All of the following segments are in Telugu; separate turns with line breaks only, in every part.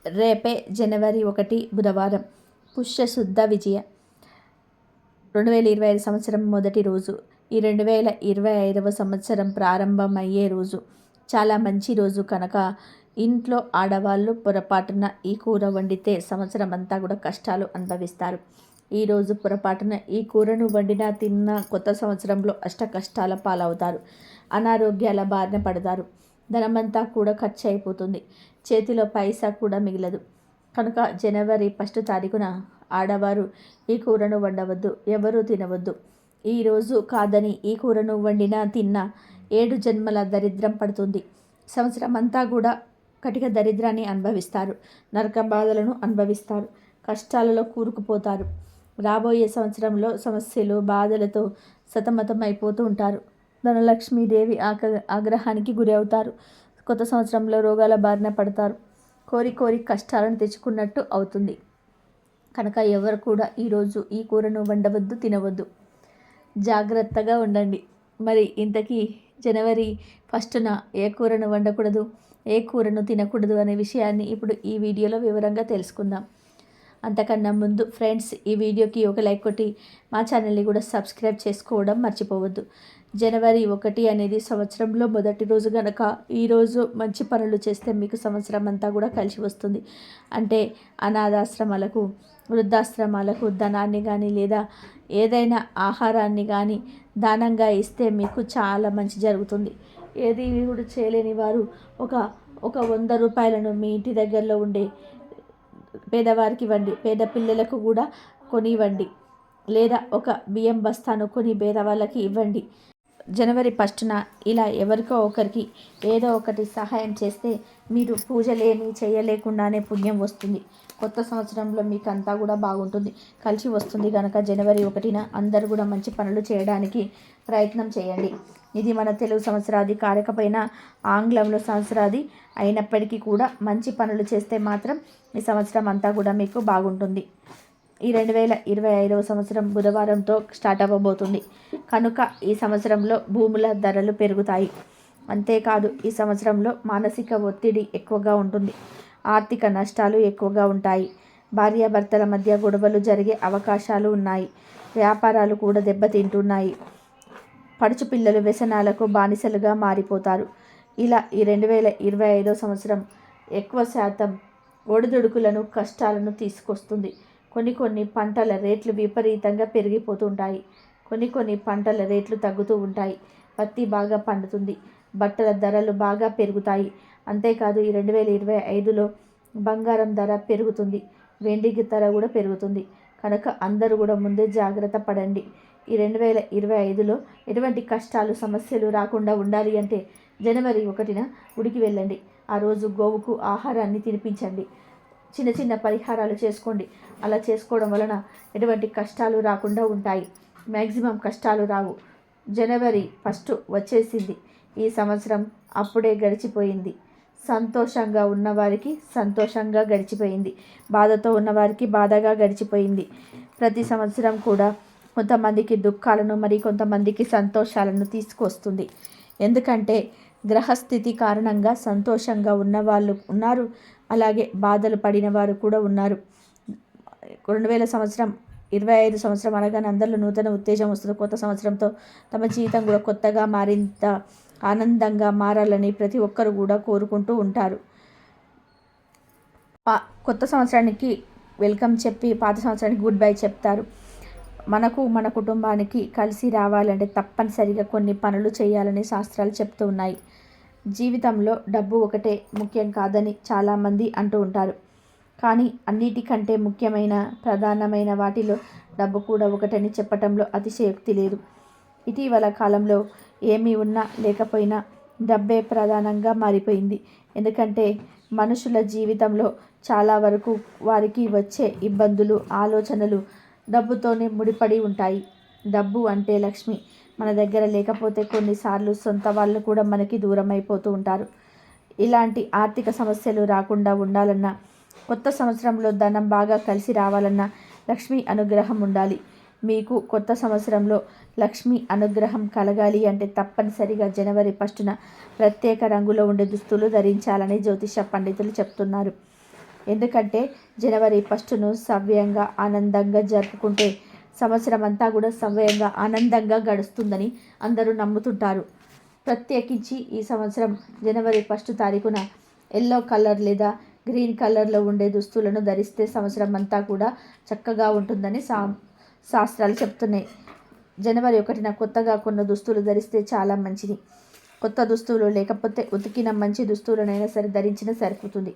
రేపే జనవరి 1 బుధవారం, పుష్యశుద్ధ విజయ, 2025 సంవత్సరం మొదటి రోజు. ఈ 2025వ సంవత్సరం ప్రారంభమయ్యే రోజు చాలా మంచి రోజు కనుక ఇంట్లో ఆడవాళ్ళు పొరపాటున ఈ కూర వండితే సంవత్సరం అంతా కూడా కష్టాలు అనుభవిస్తారు. ఈరోజు పొరపాటున ఈ కూరను వండినా తిన్నా కొత్త సంవత్సరంలో అష్ట కష్టాల పాలవుతారు. అనారోగ్యాల బారిన పడతారు. ధనమంతా కూడా ఖర్చు అయిపోతుంది. చేతిలో పైసా కూడా మిగలదు. కనుక జనవరి 1 తారీఖున ఆడవారు ఈ కూరను వండవద్దు, ఎవరూ తినవద్దు. ఈరోజు కాదని ఈ కూరను వండినా తిన్నా 7 జన్మల దరిద్రం పడుతుంది. సంవత్సరం అంతా కూడా కటిక దరిద్రాన్ని అనుభవిస్తారు. నరక బాధలను అనుభవిస్తారు. కష్టాలలో కూరుకుపోతారు. రాబోయే సంవత్సరంలో సమస్యలు బాధలతో సతమతం అయిపోతూ ఉంటారు. ధనలక్ష్మీదేవి ఆగ్రహానికి గురి అవుతారు. కొత్త సంవత్సరంలో రోగాల బారిన పడతారు. కోరి కోరి కష్టాలను తెచ్చుకున్నట్టు అవుతుంది. కనుక ఎవరు కూడా ఈరోజు ఈ కూరను వండవద్దు, తినవద్దు. జాగ్రత్తగా ఉండండి. మరి ఇంతకీ జనవరి 1న ఏ కూరను వండకూడదు, ఏ కూరను తినకూడదు అనే విషయాన్ని ఇప్పుడు ఈ వీడియోలో వివరంగా తెలుసుకుందాం. అంతకన్నా ముందు ఫ్రెండ్స్, ఈ వీడియోకి ఒక లైక్ కొట్టి మా ఛానల్ని కూడా సబ్స్క్రైబ్ చేసుకోవడం మర్చిపోవద్దు. జనవరి 1 అనేది సంవత్సరంలో మొదటి రోజు కనుక ఈరోజు మంచి పనులు చేస్తే మీకు సంవత్సరం అంతా కూడా కలిసి వస్తుంది. అంటే అనాథాశ్రమాలకు, వృద్ధాశ్రమాలకు ధనాన్ని కానీ లేదా ఏదైనా ఆహారాన్ని కానీ దానంగా ఇస్తే మీకు చాలా మంచి జరుగుతుంది. ఏది కూడా చేయలేని వారు ఒక 100 రూపాయలను మీ ఇంటి దగ్గరలో ఉండే పేదవారికి ఇవ్వండి. పేద పిల్లలకు కూడా కొనివ్వండి. లేదా ఒక బియ్యం బస్తాను కొని పేదవాళ్ళకి ఇవ్వండి. జనవరి 1న ఇలా ఎవరికో ఒకరికి ఏదో ఒకటి సహాయం చేస్తే మీరు పూజలేమీ చేయలేకుండానే పుణ్యం వస్తుంది. కొత్త సంవత్సరంలో మీకు అంతా కూడా బాగుంటుంది, కలిసి వస్తుంది. కనుక జనవరి 1న అందరూ కూడా మంచి పనులు చేయడానికి ప్రయత్నం చేయండి. ఇది మన తెలుగు సంవత్సరాది కారకపోయినా ఆంగ్లంలో సంవత్సరాది అయినప్పటికీ కూడా మంచి పనులు చేస్తే మాత్రం ఈ సంవత్సరం అంతా కూడా మీకు బాగుంటుంది. ఈ 2025వ సంవత్సరం బుధవారంతో స్టార్ట్ అవ్వబోతుంది. కనుక ఈ సంవత్సరంలో భూముల ధరలు పెరుగుతాయి. అంతేకాదు ఈ సంవత్సరంలో మానసిక ఒత్తిడి ఎక్కువగా ఉంటుంది. ఆర్థిక నష్టాలు ఎక్కువగా ఉంటాయి. భార్యాభర్తల మధ్య గొడవలు జరిగే అవకాశాలు ఉన్నాయి. వ్యాపారాలు కూడా దెబ్బతింటున్నాయి. పడుచు పిల్లలు వ్యసనాలకు బానిసలుగా మారిపోతారు. ఇలా ఈ 2025వ సంవత్సరం ఎక్కువ శాతం ఒడిదుడుకులను, కష్టాలను తీసుకొస్తుంది. కొన్ని పంటల రేట్లు విపరీతంగా పెరిగిపోతుంటాయి. కొన్ని పంటల రేట్లు తగ్గుతూ ఉంటాయి. పత్తి బాగా పండుతుంది. బట్టల ధరలు బాగా పెరుగుతాయి. అంతేకాదు ఈ 2025లో బంగారం ధర పెరుగుతుంది. వెండికి ధర కూడా పెరుగుతుంది. కనుక అందరూ కూడా ముందే జాగ్రత్త పడండి. ఈ 2025లో ఎటువంటి కష్టాలు, సమస్యలు రాకుండా ఉండాలి అంటే జనవరి 1న గుడికి వెళ్ళండి. ఆ రోజు గోవుకు ఆహారాన్ని తినిపించండి. చిన్న పరిహారాలు చేసుకోండి. అలా చేసుకోవడం వలన ఎటువంటి కష్టాలు రాకుండా ఉంటాయి. మ్యాక్సిమం కష్టాలు రావు. జనవరి 1 వచ్చేసింది. ఈ సంవత్సరం అప్పుడే గడిచిపోయింది. సంతోషంగా ఉన్నవారికి సంతోషంగా గడిచిపోయింది. బాధతో ఉన్నవారికి బాధగా గడిచిపోయింది. ప్రతి సంవత్సరం కూడా కొంతమందికి దుఃఖాలను, మరి కొంతమందికి సంతోషాలను తీసుకొస్తుంది. ఎందుకంటే గ్రహస్థితి కారణంగా సంతోషంగా ఉన్నవాళ్ళు ఉన్నారు, అలాగే బాధలు పడిన వారు కూడా ఉన్నారు. 2025 సంవత్సరం అనగానే అందరిలో నూతన ఉత్తేజం వస్తుంది. కొత్త సంవత్సరంతో తమ జీవితం కూడా కొత్తగా మరింత ఆనందంగా మారాలని ప్రతి ఒక్కరు కూడా కోరుకుంటూ ఉంటారు. కొత్త సంవత్సరానికి వెల్కమ్ చెప్పి పాత సంవత్సరానికి గుడ్ బై చెప్తారు. మనకు, మన కుటుంబానికి కలిసి రావాలంటే తప్పనిసరిగా కొన్ని పనులు చేయాలని శాస్త్రాలు చెప్తూ ఉన్నాయి. జీవితంలో డబ్బు ఒకటే ముఖ్యం కాదని చాలామంది అంటూ ఉంటారు. కానీ అన్నిటికంటే ముఖ్యమైన, ప్రధానమైన వాటిలో డబ్బు కూడా ఒకటని చెప్పటంలో అతిశయోక్తి లేదు. ఇటీవల కాలంలో ఏమీ ఉన్నా లేకపోయినా డబ్బే ప్రధానంగా మారిపోయింది. ఎందుకంటే మనుషుల జీవితంలో చాలా వరకు వారికి వచ్చే ఇబ్బందులు, ఆలోచనలు డబ్బుతోనే ముడిపడి ఉంటాయి. డబ్బు అంటే లక్ష్మి. మన దగ్గర లేకపోతే కొన్నిసార్లు సొంత వాళ్ళు కూడా మనకి దూరం అయిపోతూ ఉంటారు. ఇలాంటి ఆర్థిక సమస్యలు రాకుండా ఉండాలన్నా, కొత్త సంవత్సరంలో ధనం బాగా కలిసి రావాలన్నా లక్ష్మీ అనుగ్రహం ఉండాలి. మీకు కొత్త సంవత్సరంలో లక్ష్మీ అనుగ్రహం కలగాలి అంటే తప్పనిసరిగా జనవరి 1న ప్రత్యేక రంగులో ఉండే దుస్తులు ధరించాలని జ్యోతిష పండితులు చెప్తున్నారు. ఎందుకంటే జనవరి 1ను సవ్యంగా ఆనందంగా జరుపుకుంటే సంవత్సరం అంతా కూడా సవ్యంగా ఆనందంగా గడుస్తుందని అందరూ నమ్ముతుంటారు. ప్రత్యేకించి ఈ సంవత్సరం జనవరి 1 తారీఖున ఎల్లో కలర్ లేదా గ్రీన్ కలర్లో ఉండే దుస్తులను ధరిస్తే సంవత్సరం అంతా కూడా చక్కగా ఉంటుందని శాస్త్రాలు చెప్తున్నాయి. జనవరి 1న కొత్తగా కొన్న దుస్తులు ధరిస్తే చాలా మంచిది. కొత్త దుస్తులు లేకపోతే ఉతికిన మంచి దుస్తులనైనా సరే ధరించినా సరిపోతుంది.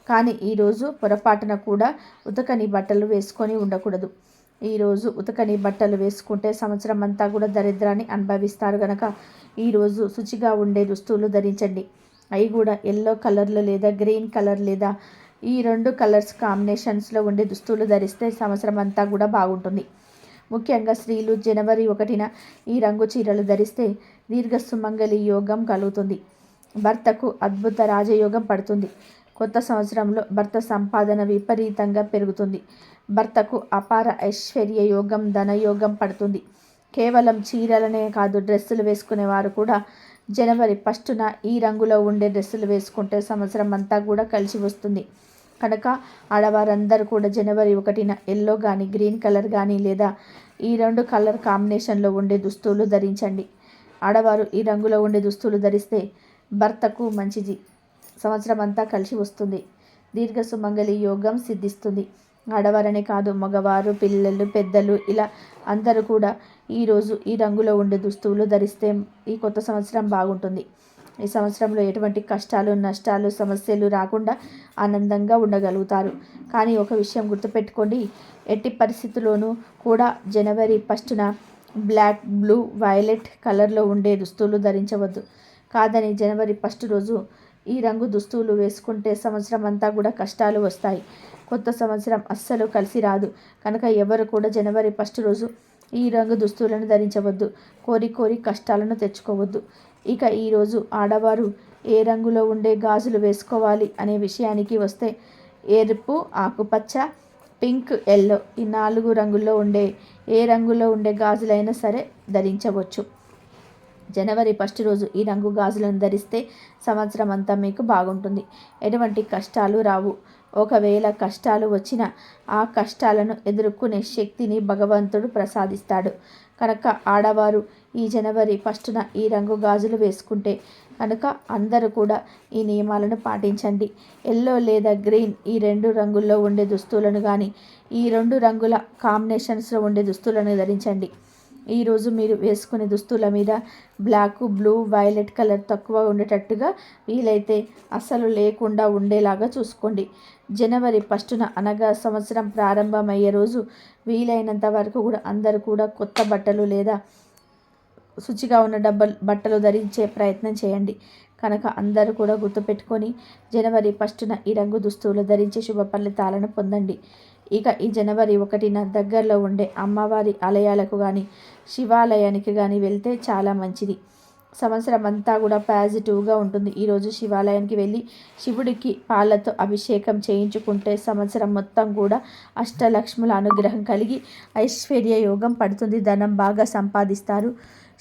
కానీ ఈరోజు పొరపాటున కూడా ఉతకని బట్టలు వేసుకొని ఉండకూడదు. ఈరోజు ఉతకని బట్టలు వేసుకుంటే సంవత్సరం అంతా కూడా దరిద్రాన్ని అనుభవిస్తారు కనుక ఈరోజు శుచిగా ఉండే దుస్తులు ధరించండి. అవి కూడా ఎల్లో కలర్లో లేదా గ్రీన్ కలర్ లేదా ఈ 2 కలర్స్ కాంబినేషన్స్లో ఉండే దుస్తులు ధరిస్తే సంవత్సరం అంతా కూడా బాగుంటుంది. ముఖ్యంగా స్త్రీలు జనవరి 1న ఈ రంగు చీరలు ధరిస్తే దీర్ఘ సుమంగళి యోగం కలుగుతుంది. భర్తకు అద్భుత రాజయోగం పడుతుంది. కొత్త సంవత్సరంలో భర్త సంపాదన విపరీతంగా పెరుగుతుంది. భర్తకు అపార ఐశ్వర్య యోగం, ధనయోగం పడుతుంది. కేవలం చీరలనే కాదు, డ్రెస్సులు వేసుకునేవారు కూడా జనవరి 1న ఈ రంగులో ఉండే డ్రెస్సులు వేసుకుంటే సంవత్సరం అంతా కూడా కలిసి వస్తుంది. కనుక ఆడవారందరూ కూడా జనవరి 1న ఎల్లో కానీ గ్రీన్ కలర్ కానీ లేదా ఈ 2 కలర్ కాంబినేషన్లో ఉండే దుస్తులు ధరించండి. ఆడవారు ఈ రంగులో ఉండే దుస్తులు ధరిస్తే భర్తకు మంచిది, సంవత్సరం అంతా కలిసి వస్తుంది, దీర్ఘ సుమంగళి యోగం సిద్ధిస్తుంది. ఆడవారనే కాదు, మగవారు, పిల్లలు, పెద్దలు ఇలా అందరూ కూడా ఈరోజు ఈ రంగులో ఉండే దుస్తులు ధరిస్తే ఈ కొత్త సంవత్సరం బాగుంటుంది. ఈ సంవత్సరంలో ఎటువంటి కష్టాలు, నష్టాలు, సమస్యలు రాకుండా ఆనందంగా ఉండగలుగుతారు. కానీ ఒక విషయం గుర్తుపెట్టుకోండి, ఎట్టి పరిస్థితుల్లోనూ కూడా జనవరి 1న బ్లాక్, బ్లూ, వైలెట్ కలర్లో ఉండే దుస్తులు ధరించవద్దు. కాదని జనవరి 1 రోజు ఈ రంగు దుస్తులు వేసుకుంటే సంవత్సరం అంతా కూడా కష్టాలు వస్తాయి. కొత్త సంవత్సరం అస్సలు కలిసి రాదు. కనుక ఎవరు కూడా జనవరి 1 రోజు ఈ రంగు దుస్తులను ధరించవద్దు. కోరి కష్టాలను తెచ్చుకోవద్దు. ఇక ఈరోజు ఆడవారు ఏ రంగులో ఉండే గాజులు వేసుకోవాలి అనే విషయానికి వస్తే ఎరుపు, ఆకుపచ్చ, పింక్, ఎల్లో ఈ 4 రంగుల్లో ఉండే ఏ రంగులో ఉండే గాజులైనా సరే ధరించవచ్చు. జనవరి 1 రోజు ఈ రంగు గాజులను ధరిస్తే సంవత్సరం అంతా మీకు బాగుంటుంది. ఎటువంటి కష్టాలు రావు. ఒకవేళ కష్టాలు వచ్చినా ఆ కష్టాలను ఎదుర్కొనే శక్తిని భగవంతుడు ప్రసాదిస్తాడు. కనుక ఆడవారు ఈ జనవరి 1న ఈ రంగు గాజులు వేసుకుంటే కనుక అందరూ కూడా ఈ నియమాలను పాటించండి. ఎల్లో లేదా గ్రీన్ ఈ 2 రంగుల్లో ఉండే దుస్తులను కానీ ఈ 2 రంగుల కాంబినేషన్స్లో ఉండే దుస్తులను ధరించండి. ఈరోజు మీరు వేసుకునే దుస్తుల మీద బ్లాక్, బ్లూ, వైలెట్ కలర్ తక్కువ ఉండేటట్టుగా వీలైతే అస్సలు లేకుండా ఉండేలాగా చూసుకోండి. జనవరి 1న అనగా సంవత్సరం ప్రారంభమయ్యే రోజు వీలైనంత వరకు కూడా అందరూ కూడా కొత్త బట్టలు లేదా శుచిగా ఉన్న బట్టలు ధరించే ప్రయత్నం చేయండి. కనుక అందరూ కూడా గుర్తుపెట్టుకొని జనవరి 1న ఈ రంగు దుస్తులు ధరించి శుభ ఫలితాలను పొందండి. ఇక ఈ జనవరి 1న దగ్గరలో ఉండే అమ్మవారి ఆలయాలకు కానీ శివాలయానికి కానీ వెళ్తే చాలా మంచిది. సంవత్సరం అంతా కూడా పాజిటివ్గా ఉంటుంది. ఈరోజు శివాలయానికి వెళ్ళి శివుడికి పాలతో అభిషేకం చేయించుకుంటే సంవత్సరం మొత్తం కూడా అష్టలక్ష్ముల అనుగ్రహం కలిగి ఐశ్వర్య యోగం పడుతుంది. ధనం బాగా సంపాదిస్తారు.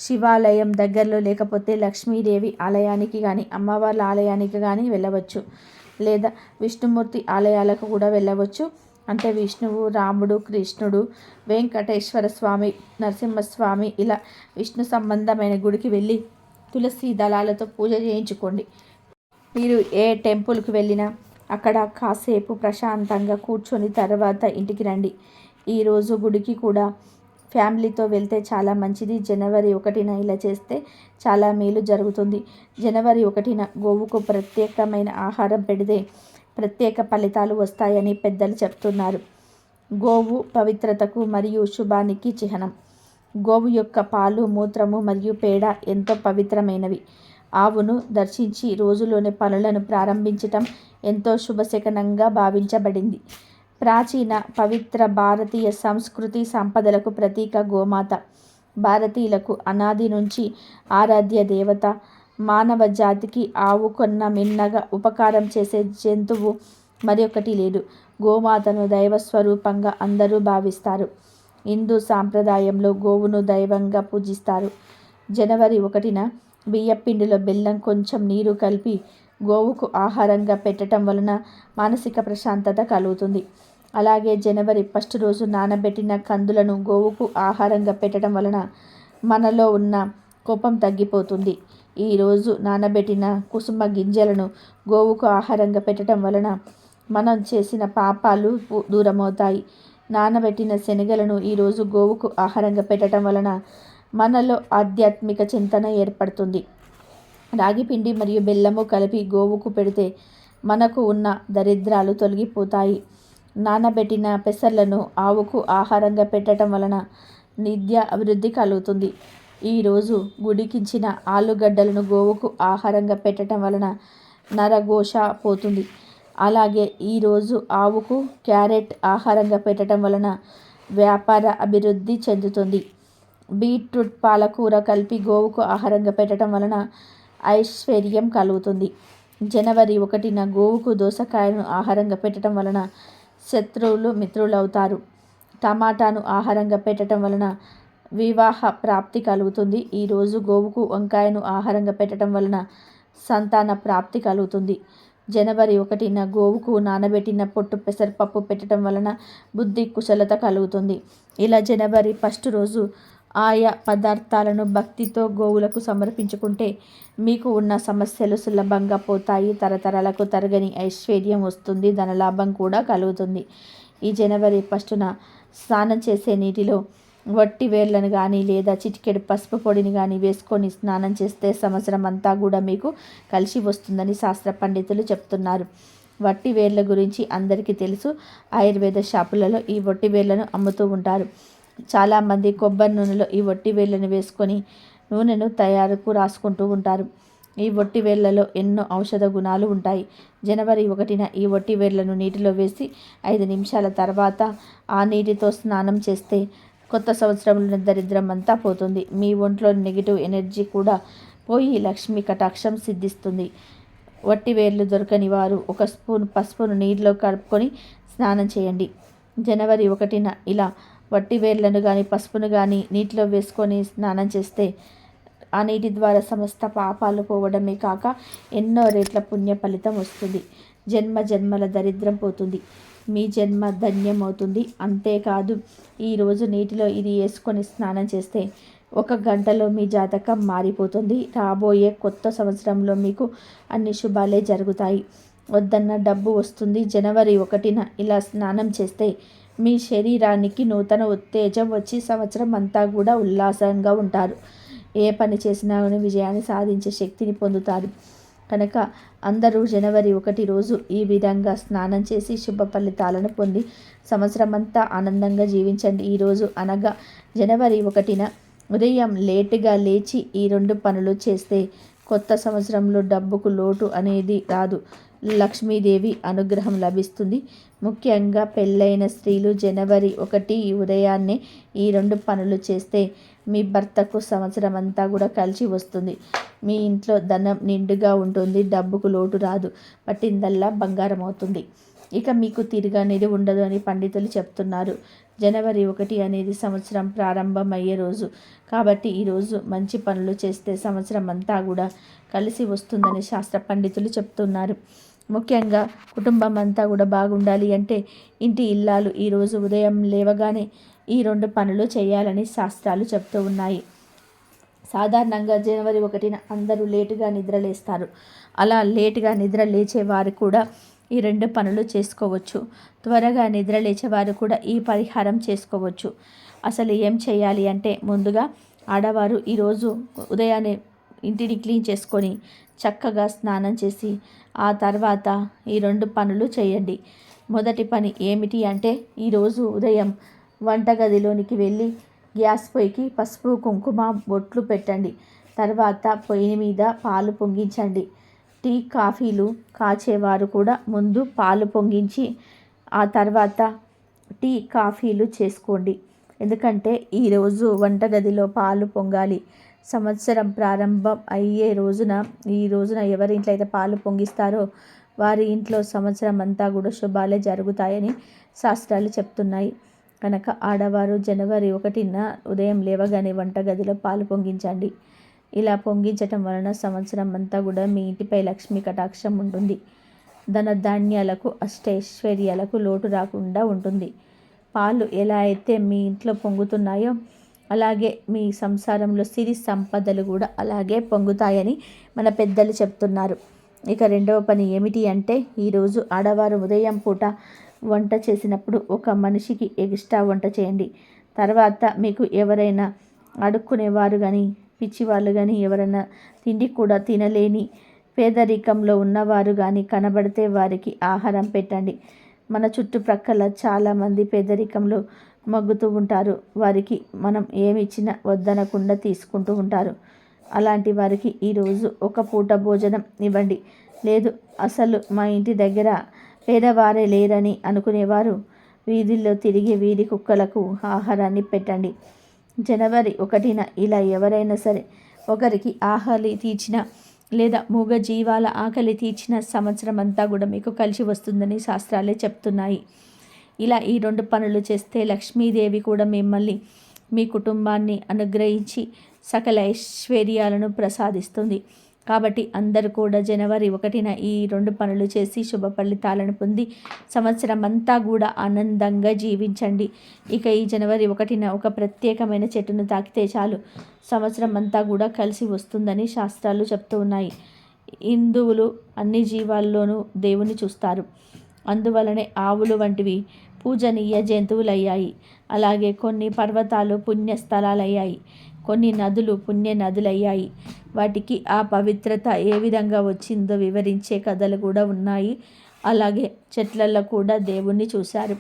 శివాలయం దగ్గరలో లేకపోతే లక్ష్మీదేవి ఆలయానికి కానీ అమ్మవార్ల ఆలయానికి కానీ వెళ్ళవచ్చు. లేదా విష్ణుమూర్తి ఆలయాలకు కూడా వెళ్ళవచ్చు. అంటే విష్ణువు, రాముడు, కృష్ణుడు, వెంకటేశ్వర స్వామి, నరసింహస్వామి ఇలా విష్ణు సంబంధమైన గుడికి వెళ్ళి తులసి దళాలతో పూజ చేయించుకోండి. మీరు ఏ టెంపుల్కి వెళ్ళినా అక్కడ కాసేపు ప్రశాంతంగా కూర్చొని తర్వాత ఇంటికి రండి. ఈరోజు గుడికి కూడా ఫ్యామిలీతో వెళ్తే చాలా మంచిది. జనవరి 1న ఇలా చేస్తే చాలా మేలు జరుగుతుంది. జనవరి 1న గోవుకు ప్రత్యేకమైన ఆహారం పెడితే ప్రత్యేక ఫలితాలు వస్తాయని పెద్దలు చెప్తున్నారు. గోవు పవిత్రతకు మరియు శుభానికి చిహ్నం. గోవు యొక్క పాలు, మూత్రము మరియు పేడ ఎంతో పవిత్రమైనవి. ఆవును దర్శించి రోజులోని పనులను ప్రారంభించటం ఎంతో శుభశకనంగా భావించబడింది. ప్రాచీన పవిత్ర భారతీయ సంస్కృతి సంపదలకు ప్రతీక గోమాత. భారతీయులకు అనాది నుంచి ఆరాధ్య దేవత. మానవ జాతికి ఆవు కన్నా మిన్నగా ఉపకారం చేసే జంతువు మరొకటి లేదు. గోమాతను దైవ స్వరూపంగా అందరూ భావిస్తారు. హిందూ సాంప్రదాయంలో గోవును దైవంగా పూజిస్తారు. జనవరి 1న బియ్యపిండిలో బెల్లం, కొంచెం నీరు కలిపి గోవుకు ఆహారంగా పెట్టడం వలన మానసిక ప్రశాంతత కలుగుతుంది. అలాగే జనవరి 1 రోజు నానబెట్టిన కందులను గోవుకు ఆహారంగా పెట్టడం వలన మనలో ఉన్న కోపం తగ్గిపోతుంది. ఈరోజు నానబెట్టిన కుసుమ గింజలను గోవుకు ఆహారంగా పెట్టడం వలన మనం చేసిన పాపాలు దూరమవుతాయి. నానబెట్టిన శనగలను ఈరోజు గోవుకు ఆహారంగా పెట్టడం వలన మనలో ఆధ్యాత్మిక చింతన ఏర్పడుతుంది. రాగి పిండి మరియు బెల్లము కలిపి గోవుకు పెడితే మనకు ఉన్న దరిద్రాలు తొలగిపోతాయి. నానబెట్టిన పెసర్లను ఆవుకు ఆహారంగా పెట్టడం వలన విద్య అభివృద్ధి కలుగుతుంది. ఈరోజు గుడికించిన ఆలుగడ్డలను గోవుకు ఆహారంగా పెట్టడం వలన నరఘోష పోతుంది. అలాగే ఈరోజు ఆవుకు క్యారెట్ ఆహారంగా పెట్టడం వలన వ్యాపార అభివృద్ధి చెందుతుంది. బీట్రూట్ పాలకూర కలిపి గోవుకు ఆహారంగా పెట్టడం వలన ఐశ్వర్యం కలుగుతుంది. జనవరి 1న గోవుకు దోసకాయను ఆహారంగా పెట్టడం వలన శత్రువులు మిత్రులవుతారు. టమాటాను ఆహారంగా పెట్టడం వలన వివాహ ప్రాప్తి కలుగుతుంది. ఈరోజు గోవుకు వంకాయను ఆహారంగా పెట్టడం వలన సంతాన ప్రాప్తి కలుగుతుంది. జనవరి 1న గోవుకు నానబెట్టిన పొట్టు పెసరపప్పు పెట్టడం వలన బుద్ధి కుశలత కలుగుతుంది. ఇలా జనవరి 1 రోజు ఆయా పదార్థాలను భక్తితో గోవులకు సమర్పించుకుంటే మీకు ఉన్న సమస్యలు సులభంగా పోతాయి. తరతరాలకు తరగని ఐశ్వర్యం వస్తుంది. ధనలాభం కూడా కలుగుతుంది. ఈ జనవరి 1న స్నానం చేసే నీటిలో వట్టి వేర్లను కానీ లేదా చిటికెడు పసుపు పొడిని కానీ వేసుకొని స్నానం చేస్తే సంవత్సరం అంతా కూడా మీకు కలిసి వస్తుందని శాస్త్ర పండితులు చెప్తున్నారు. వట్టి వేర్ల గురించి అందరికీ తెలుసు. ఆయుర్వేద షాపులలో ఈ వట్టి వేర్లను అమ్ముతూ ఉంటారు. చాలామంది కొబ్బరి నూనెలో ఈ వట్టి వేర్లను వేసుకొని నూనెను తయారుకు రాసుకుంటూ ఉంటారు. ఈ వట్టి వేర్లలో ఎన్నో ఔషధ గుణాలు ఉంటాయి. జనవరి 1న ఈ వట్టి వేర్లను నీటిలో వేసి 5 నిమిషాల తర్వాత ఆ నీటితో స్నానం చేస్తే కొత్త సంవత్సరంలో దరిద్రం అంతా పోతుంది. మీ ఒంట్లో నెగిటివ్ ఎనర్జీ కూడా పోయి లక్ష్మీ కటాక్షం సిద్ధిస్తుంది. వట్టి వేర్లు దొరకని వారు 1 స్పూన్ పసుపును నీటిలో కలుపుకొని స్నానం చేయండి. జనవరి 1న ఇలా వట్టి వేర్లను కానీ పసుపును కానీ నీటిలో వేసుకొని స్నానం చేస్తే ఆ నీటి ద్వారా సమస్త పాపాలు పోవడమే కాక ఎన్నో రెట్ల పుణ్య ఫలితం వస్తుంది. జన్మ జన్మల దరిద్రం పోతుంది. మీ జన్మ ధన్యమవుతుంది. అంతేకాదు ఈరోజు నీటిలో ఇది వేసుకొని స్నానం చేస్తే 1 గంటలో మీ జాతకం మారిపోతుంది. రాబోయే కొత్త సంవత్సరంలో మీకు అన్ని శుభాలే జరుగుతాయి. వద్దన్న డబ్బు వస్తుంది. జనవరి 1న ఇలా స్నానం చేస్తే మీ శరీరానికి నూతన ఉత్తేజం వచ్చి సంవత్సరం అంతా కూడా ఉల్లాసంగా ఉంటారు. ఏ పని చేసినా విజయాన్ని సాధించే శక్తిని పొందుతారు. కనుక అందరూ జనవరి 1 రోజు ఈ విధంగా స్నానం చేసి శుభ ఫలితాలను పొంది సంవత్సరం అంతా ఆనందంగా జీవించండి. ఈరోజు అనగా జనవరి 1న ఉదయం లేటుగా లేచి ఈ 2 పనులు చేస్తే కొత్త సంవత్సరంలో డబ్బుకు లోటు అనేది రాదు. లక్ష్మీదేవి అనుగ్రహం లభిస్తుంది. ముఖ్యంగా పెళ్ళైన స్త్రీలు జనవరి 1 ఉదయాన్నే ఈ 2 పనులు చేస్తే మీ భర్తకు సంవత్సరం అంతా కూడా కలిసి వస్తుంది. మీ ఇంట్లో ధనం నిండుగా ఉంటుంది. డబ్బుకు లోటు రాదు. పట్టిందల్లా బంగారం అవుతుంది. ఇక మీకు తిరగనేది ఉండదు అని పండితులు చెప్తున్నారు. జనవరి 1 అనేది సంవత్సరం ప్రారంభమయ్యే రోజు కాబట్టి ఈరోజు మంచి పనులు చేస్తే సంవత్సరం అంతా కూడా కలిసి వస్తుందని శాస్త్ర పండితులు చెప్తున్నారు. ముఖ్యంగా కుటుంబం అంతా కూడా బాగుండాలి అంటే ఇంటి ఇల్లాలు ఈరోజు ఉదయం లేవగానే ఈ 2 పనులు చేయాలని శాస్త్రాలు చెప్తూ ఉన్నాయి. సాధారణంగా జనవరి 1న అందరూ లేటుగా నిద్రలేస్తారు. అలా లేటుగా నిద్ర లేచేవారు కూడా ఈ 2 పనులు చేసుకోవచ్చు. త్వరగా నిద్ర లేచేవారు కూడా ఈ పరిహారం చేసుకోవచ్చు. అసలు ఏం చేయాలి అంటే ముందుగా ఆడవారు ఈరోజు ఉదయాన్నే ఇంటిని క్లీన్ చేసుకొని చక్కగా స్నానం చేసి ఆ తర్వాత ఈ 2 పనులు చేయండి. మొదటి పని ఏమిటి అంటే ఈరోజు ఉదయం వంటగదిలోనికి వెళ్ళి గ్యాస్ పొయ్యికి పసుపు కుంకుమ బొట్లు పెట్టండి. తర్వాత పొయ్యి మీద పాలు పొంగించండి. టీ కాఫీలు కాచేవారు కూడా ముందు పాలు పొంగించి ఆ తర్వాత టీ కాఫీలు చేసుకోండి. ఎందుకంటే ఈరోజు వంటగదిలో పాలు పొంగాలి. సంవత్సరం ప్రారంభం అయ్యే రోజున ఈ రోజున ఎవరి ఇంట్లో అయితే పాలు పొంగిస్తారో వారి ఇంట్లో సంవత్సరం అంతా కూడా శుభాలే జరుగుతాయని శాస్త్రాలు చెప్తున్నాయి. కనుక ఆడవారు జనవరి 1న ఉదయం లేవగానే వంటగదిలో పాలు పొంగించండి. ఇలా పొంగించటం వలన సంవత్సరం అంతా కూడా మీ ఇంటిపై లక్ష్మీ కటాక్షం ఉంటుంది. ధనధాన్యాలకు అష్టైశ్వర్యాలకు లోటు రాకుండా ఉంటుంది. పాలు ఎలా అయితే మీ ఇంట్లో పొంగుతున్నాయో అలాగే మీ సంసారంలో సిరి సంపదలు కూడా అలాగే పొంగుతాయని మన పెద్దలు చెప్తున్నారు. ఇక రెండవ పని ఏమిటి అంటే, ఈరోజు ఆడవారు ఉదయం పూట వంట చేసినప్పుడు ఒక మనిషికి ఎక్స్ట్రా వంట చేయండి. తర్వాత మీకు ఎవరైనా అడుక్కునేవారు కానీ పిచ్చివాళ్ళు కానీ ఎవరైనా తిండి కూడా తినలేని పేదరికంలో ఉన్నవారు కానీ కనబడితే వారికి ఆహారం పెట్టండి. మన చుట్టుప్రక్కల చాలామంది పేదరికంలో మగ్గుతూ ఉంటారు. వారికి మనం ఏమి ఇచ్చినా వద్దనకుండా తీసుకుంటూ ఉంటారు. అలాంటి వారికి ఈరోజు ఒక పూట భోజనం ఇవ్వండి. లేదు అసలు మా ఇంటి దగ్గర పేదవారే లేరని అనుకునేవారు వీధుల్లో తిరిగి వీధి కుక్కలకు ఆహారాన్ని పెట్టండి. జనవరి 1న ఇలా ఎవరైనా సరే ఒకరికి ఆకలి తీర్చిన లేదా మూగ జీవాల ఆకలి తీర్చిన సంవత్సరం అంతా కూడా మీకు కలిసి వస్తుందని శాస్త్రాలే చెప్తున్నాయి. ఇలా ఈ 2 పనులు చేస్తే లక్ష్మీదేవి కూడా మిమ్మల్ని మీ కుటుంబాన్ని అనుగ్రహించి సకల ఐశ్వర్యాలను ప్రసాదిస్తుంది. కాబట్టి అందరూ కూడా జనవరి 1న ఈ 2 పనులు చేసి శుభ ఫలితాలను పొంది సంవత్సరం అంతా కూడా ఆనందంగా జీవించండి. ఇక ఈ జనవరి 1న ఒక ప్రత్యేకమైన చెట్టును తాకితే చాలు సంవత్సరం అంతా కూడా కలిసి వస్తుందని శాస్త్రాలు చెప్తూ ఉన్నాయి. హిందువులు అన్ని జీవాల్లోనూ దేవుని చూస్తారు. అందువలనే ఆవులు వంటివి పూజనీయ జంతువులయ్యాయి. అలాగే కొన్ని పర్వతాలు పుణ్యస్థలాలయ్యాయి. కొన్ని నదులు పుణ్య నదులయ్యాయి. వాటికి ఆ పవిత్రత ఏ విధంగా వచ్చిందో వివరించే కథలు కూడా ఉన్నాయి. అలాగే చెట్లలో కూడా దేవుణ్ణి చూశారు.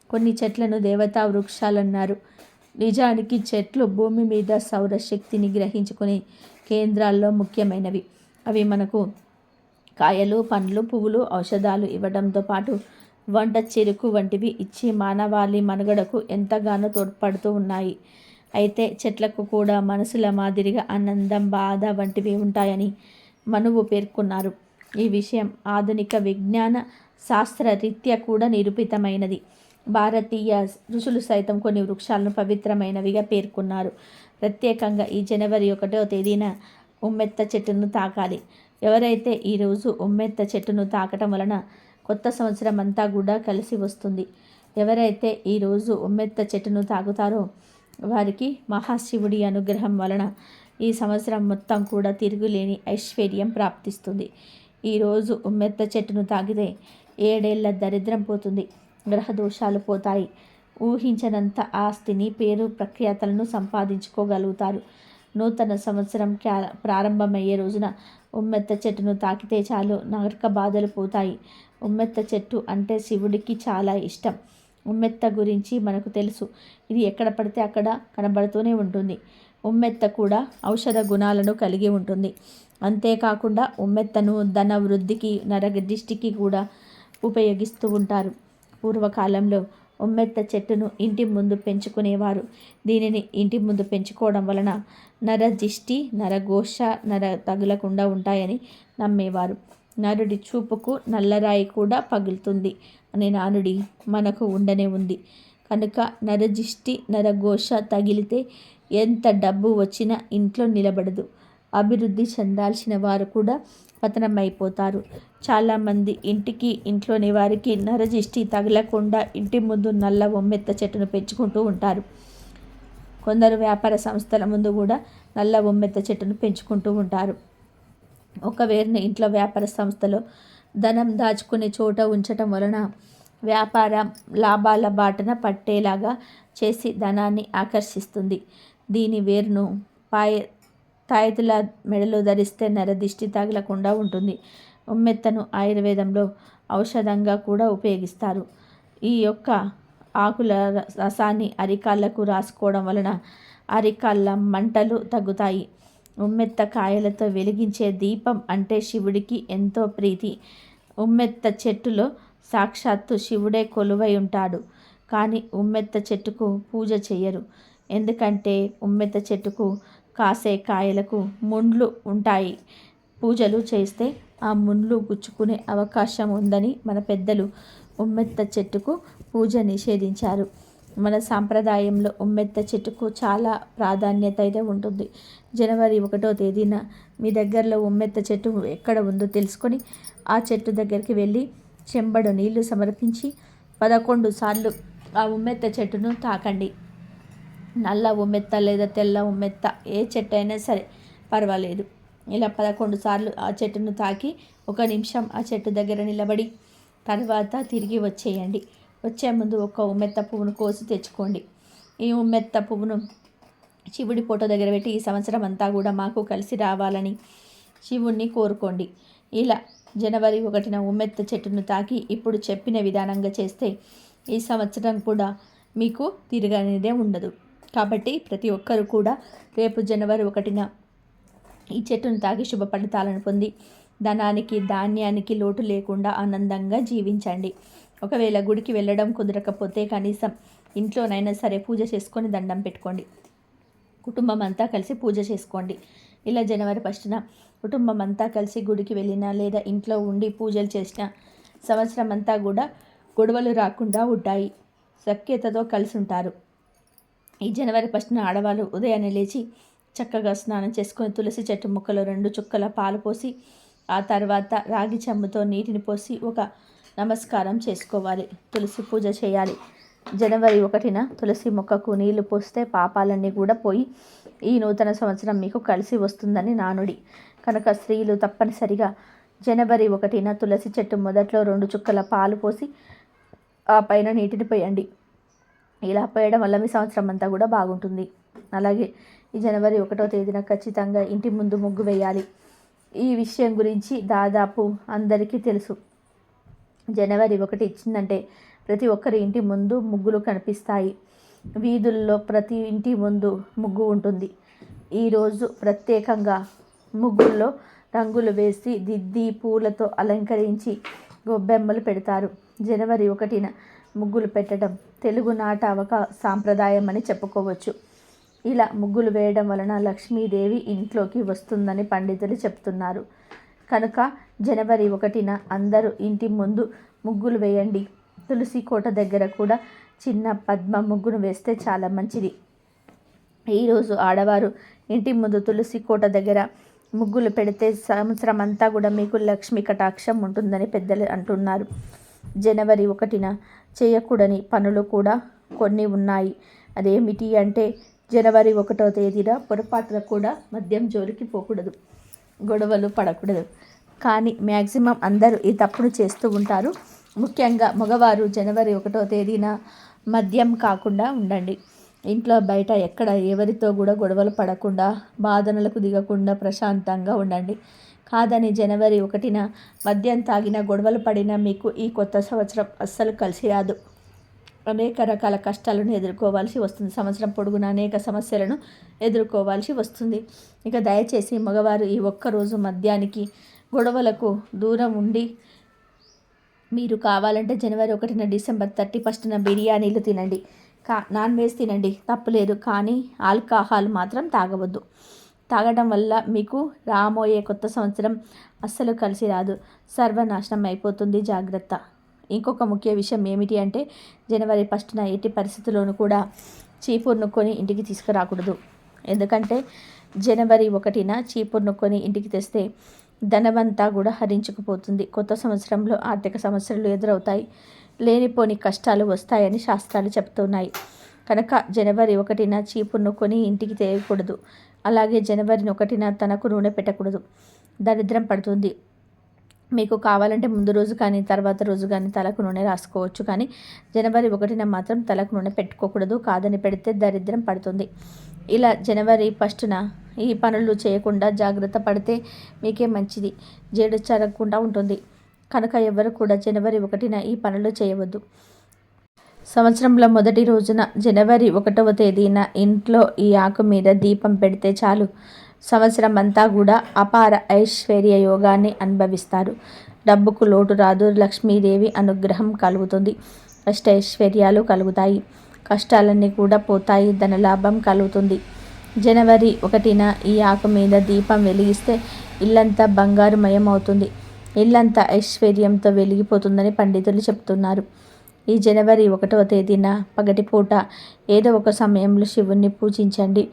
కొన్ని చెట్లను దేవతా వృక్షాలన్నారు. నిజానికి చెట్లు భూమి మీద సౌరశక్తిని గ్రహించుకునే కేంద్రాల్లో ముఖ్యమైనవి. అవి మనకు కాయలు, పండ్లు, పువ్వులు, ఔషధాలు ఇవ్వడంతో పాటు వంట చెరుకు వంటివి ఇచ్చి మానవాళి మనుగడకు ఎంతగానో తోడ్పడుతూ ఉన్నాయి. అయితే చెట్లకు కూడా మనసుల మాదిరిగా ఆనందం, బాధ వంటివి ఉంటాయని మనువు పేర్కొన్నారు. ఈ విషయం ఆధునిక విజ్ఞాన శాస్త్రరీత్యా కూడా నిరూపితమైనది. భారతీయ ఋషులు సైతం కొన్ని వృక్షాలను పవిత్రమైనవిగా పేర్కొన్నారు. ప్రత్యేకంగా ఈ జనవరి 1వ తేదీన ఉమ్మెత్త చెట్టును తాకాలి. ఎవరైతే ఈరోజు ఉమ్మెత్త చెట్టును తాకటం వలన కొత్త సంవత్సరం అంతా కూడా కలిసి వస్తుంది. ఎవరైతే ఈరోజు ఉమ్మెత్త చెట్టును తాకుతారో వారికి మహాశివుడి అనుగ్రహం వలన ఈ సంవత్సరం మొత్తం కూడా తిరుగులేని ఐశ్వర్యం ప్రాప్తిస్తుంది. ఈరోజు ఉమ్మెత్త చెట్టును తాకితే 7 ఏళ్ల దరిద్రం పోతుంది. గ్రహ దోషాలు పోతాయి. ఊహించనంత ఆస్తిని, పేరు, ప్రఖ్యాతలను సంపాదించుకోగలుగుతారు. నూతన సంవత్సరం ప్రారంభమయ్యే రోజున ఉమ్మెత్త చెట్టును తాకితే చాలు నరక బాధలు పోతాయి. ఉమ్మెత్త చెట్టు అంటే శివుడికి చాలా ఇష్టం. ఉమ్మెత్త గురించి మనకు తెలుసు. ఇది ఎక్కడ పడితే అక్కడ కనబడుతూనే ఉంటుంది. ఉమ్మెత్త కూడా ఔషధ గుణాలను కలిగి ఉంటుంది. అంతేకాకుండా ఉమ్మెత్తను ధన వృద్ధికి, నరదిష్టికి కూడా ఉపయోగిస్తూ ఉంటారు. పూర్వకాలంలో ఉమ్మెత్త చెట్టును ఇంటి ముందు పెంచుకునేవారు. దీనిని ఇంటి ముందు పెంచుకోవడం వలన నరదిష్టి, నరఘోష, నర తగులకుండా ఉంటాయని నమ్మేవారు. నరుడి చూపుకు నల్లరాయి కూడా పగులుతుంది అనే నానుడి మనకు ఉండనే ఉంది. కనుక నరదిష్టి, నరఘోష తగిలితే ఎంత డబ్బు వచ్చినా ఇంట్లో నిలబడదు. అభివృద్ధి చెందాల్సిన వారు కూడా పతనమైపోతారు. చాలామంది ఇంట్లోని వారికి నరదిష్టి తగలకుండా ఇంటి ముందు నల్ల ఉమ్మెత్త చెట్టును పెంచుకుంటూ ఉంటారు. కొందరు వ్యాపార సంస్థల ముందు కూడా నల్ల ఉమ్మెత్త చెట్టును పెంచుకుంటూ ఉంటారు. ఒకవేళ ఇంట్లో వ్యాపార సంస్థలో ధనం దాచుకునే చోట ఉంచటం వలన వ్యాపారం లాభాల బాటన పట్టేలాగా చేసి ధనాన్ని ఆకర్షిస్తుంది. దీని వేరును తాయెత్తుల మెడలో ధరిస్తే నరదిష్టి తగలకుండా ఉంటుంది. ఉమ్మెత్తను ఆయుర్వేదంలో ఔషధంగా కూడా ఉపయోగిస్తారు. ఈ యొక్క ఆకుల రసాన్ని అరికాళ్ళకు రాసుకోవడం వలన అరికాళ్ళ మంటలు తగ్గుతాయి. ఉమ్మెత్త కాయలతో వెలిగించే దీపం అంటే శివుడికి ఎంతో ప్రీతి. ఉమ్మెత్త చెట్టులో సాక్షాత్తు శివుడే కొలువై ఉంటాడు. కానీ ఉమ్మెత్త చెట్టుకు పూజ చేయరు. ఎందుకంటే ఉమ్మెత్త చెట్టుకు కాసే కాయలకు ముండ్లు ఉంటాయి. పూజలు చేస్తే ఆ ముండ్లు గుచ్చుకునే అవకాశం ఉందని మన పెద్దలు ఉమ్మెత్త చెట్టుకు పూజ నిషేధించారు. మన సాంప్రదాయంలో ఉమ్మెత్త చెట్టుకు చాలా ప్రాధాన్యత అయితే ఉంటుంది. జనవరి 1వ తేదీన మీ దగ్గరలో ఉమ్మెత్త చెట్టు ఎక్కడ ఉందో తెలుసుకొని ఆ చెట్టు దగ్గరికి వెళ్ళి చెంబడు నీళ్లు సమర్పించి 11 సార్లు ఆ ఉమ్మెత్త చెట్టును తాకండి. నల్ల ఉమ్మెత్త లేదా తెల్ల ఉమ్మెత్త ఏ చెట్టు అయినా సరే పర్వాలేదు. ఇలా 11 సార్లు ఆ చెట్టును తాకి 1 నిమిషం ఆ చెట్టు దగ్గర నిలబడి తర్వాత తిరిగి వచ్చేయండి. వచ్చే ముందు ఒక ఉమ్మెత్త పువ్వును కోసి తెచ్చుకోండి. ఈ ఉమ్మెత్త పువ్వును శివుడి ఫోటో దగ్గర పెట్టి ఈ సంవత్సరం అంతా కూడా మాకు కలిసి రావాలని శివుణ్ణి కోరుకోండి. ఇలా జనవరి 1న ఉమ్మెత్త చెట్టును తాకి ఇప్పుడు చెప్పిన విధానంగా చేస్తే ఈ సంవత్సరం కూడా మీకు తిరగనిదే ఉండదు. కాబట్టి ప్రతి ఒక్కరు కూడా రేపు జనవరి 1న ఈ చెట్టును తాకి శుభ ఫలితాలను పొంది ధనానికి ధాన్యానికి లోటు లేకుండా ఆనందంగా జీవించండి. ఒకవేళ గుడికి వెళ్ళడం కుదరకపోతే కనీసం ఇంట్లోనైనా సరే పూజ చేసుకొని దండం పెట్టుకోండి. కుటుంబం అంతా కలిసి పూజ చేసుకోండి. ఇలా జనవరి 1న కుటుంబం అంతా కలిసి గుడికి వెళ్ళినా లేదా ఇంట్లో ఉండి పూజలు చేసినా సంవత్సరం అంతా కూడా గొడవలు రాకుండా ఉంటాయి. సఖ్యతతో కలిసి ఉంటారు. ఈ జనవరి 1న ఆడవాళ్ళు ఉదయాన్నే లేచి చక్కగా స్నానం చేసుకొని తులసి చెట్టు ముక్కలో 2 చుక్కల పాలు పోసి ఆ తర్వాత రాగి చెంబుతో నీటిని పోసి ఒక నమస్కారం చేసుకోవాలి. తులసి పూజ చేయాలి. జనవరి 1న తులసి మొక్కకు నీళ్లు పోస్తే పాపాలన్నీ కూడా పోయి ఈ నూతన సంవత్సరం మీకు కలిసి వస్తుందని నానుడి. కనుక స్త్రీలు తప్పనిసరిగా జనవరి 1న తులసి చెట్టు మొదట్లో 2 చుక్కల పాలు పోసి ఆ పైన నీటిని పోయండి. ఇలా పోయడం వల్ల మీ సంవత్సరం అంతా కూడా బాగుంటుంది. అలాగే ఈ జనవరి 1వ తేదీన ఖచ్చితంగా ఇంటి ముందు ముగ్గు వేయాలి. ఈ విషయం గురించి దాదాపు అందరికీ తెలుసు. జనవరి 1 ఇచ్చిందంటే ప్రతి ఒక్కరి ఇంటి ముందు ముగ్గులు కనిపిస్తాయి. వీధుల్లో ప్రతి ఇంటి ముందు ముగ్గు ఉంటుంది. ఈరోజు ప్రత్యేకంగా ముగ్గుల్లో రంగులు వేసి దిద్ది పూలతో అలంకరించి గొబ్బెమ్మలు పెడతారు. జనవరి 1న ముగ్గులు పెట్టడం తెలుగునాట ఒక సాంప్రదాయం అని చెప్పుకోవచ్చు. ఇలా ముగ్గులు వేయడం వలన లక్ష్మీదేవి ఇంట్లోకి వస్తుందని పండితులు చెప్తున్నారు. కనుక జనవరి 1న అందరూ ఇంటి ముందు ముగ్గులు వేయండి. తులసి కోట దగ్గర కూడా చిన్న పద్మ ముగ్గును వేస్తే చాలా మంచిది. ఈరోజు ఆడవారు ఇంటి ముందు తులసి కోట దగ్గర ముగ్గులు పెడితే సంవత్సరం అంతా కూడా మీకు లక్ష్మీ కటాక్షం ఉంటుందని పెద్దలు అంటున్నారు. జనవరి 1న చేయకూడని పనులు కూడా కొన్ని ఉన్నాయి. అదేమిటి అంటే జనవరి 1వ తేదీన పొరపాటున కూడా మద్యం జోలికి పోకూడదు, గొడవలు పడకూడదు. కానీ మ్యాక్సిమం అందరూ ఈ తప్పును చేస్తూ ఉంటారు. ముఖ్యంగా మగవారు జనవరి 1వ తేదీన మద్యం కాకుండా ఉండండి. ఇంట్లో బయట ఎక్కడ ఎవరితో కూడా గొడవలు పడకుండా వాదనలకు దిగకుండా ప్రశాంతంగా ఉండండి. కాదని జనవరి 1న మద్యం తాగిన గొడవలు పడినా మీకు ఈ కొత్త సంవత్సరం అస్సలు కలిసి రాదు. అనేక రకాల కష్టాలను ఎదుర్కోవాల్సి వస్తుంది. సంవత్సరం పొడుగున అనేక సమస్యలను ఎదుర్కోవాల్సి వస్తుంది. ఇక దయచేసి మగవారు ఈ ఒక్కరోజు మద్యానికి గొడవలకు దూరం ఉండి మీరు కావాలంటే జనవరి 1న డిసెంబర్ 31న బిర్యానీలు తినండి, నాన్ వెజ్ తినండి, తప్పులేదు. కానీ ఆల్కహాల్ మాత్రం తాగవద్దు. తాగడం వల్ల మీకు రాబోయే కొత్త సంవత్సరం అస్సలు కలిసి రాదు, సర్వనాశనం అయిపోతుంది. జాగ్రత్త. ఇంకొక ముఖ్య విషయం ఏమిటి అంటే జనవరి 1న ఎట్టి పరిస్థితుల్లోనూ కూడా చీపురును కొని ఇంటికి తీసుకురాకూడదు. ఎందుకంటే జనవరి 1న చీపురును కొని ఇంటికి తెస్తే ధనమంతా కూడా హరించుకుపోతుంది. కొత్త సంవత్సరంలో ఆర్థిక సమస్యలు ఎదురవుతాయి, లేనిపోని కష్టాలు వస్తాయని శాస్త్రాలు చెప్తున్నాయి. కనుక జనవరి 1న చీపురును కొని ఇంటికి తేయకూడదు. అలాగే జనవరి 1న తనకు నూనె పెట్టకూడదు, దరిద్రం పడుతుంది. మీకు కావాలంటే ముందు రోజు కానీ తర్వాత రోజు కానీ తలకు నూనె రాసుకోవచ్చు. కానీ జనవరి 1న మాత్రం తలకు నూనె పెట్టుకోకూడదు. కాదని పెడితే దరిద్రం పడుతుంది. ఇలా జనవరి 1న ఈ పనులు చేయకుండా జాగ్రత్త పడితే మీకే మంచిది, జేడు జరగకుండా ఉంటుంది. కనుక ఎవరు కూడా జనవరి 1న ఈ పనులు చేయవద్దు. సంవత్సరంలో మొదటి రోజున జనవరి 1వ తేదీన ఇంట్లో ఈ ఆకు మీద దీపం పెడితే చాలు, సంవత్సరం అంతా కూడా అపార ఐశ్వర్య యోగాన్ని అనుభవిస్తారు. డబ్బుకు లోటు రాదు, లక్ష్మీదేవి అనుగ్రహం కలుగుతుంది, అష్టైశ్వర్యాలు కలుగుతాయి, కష్టాలన్నీ కూడా పోతాయి, ధనలాభం కలుగుతుంది. జనవరి 1న ఈ ఆకు మీద దీపం వెలిగిస్తే ఇల్లంతా బంగారుమయం అవుతుంది, ఇల్లంతా ఐశ్వర్యంతో వెలిగిపోతుందని పండితులు చెప్తున్నారు. ఈ జనవరి 1వ తేదీన పగటిపూట ఏదో ఒక సమయంలో శివుణ్ణి పూజించండి.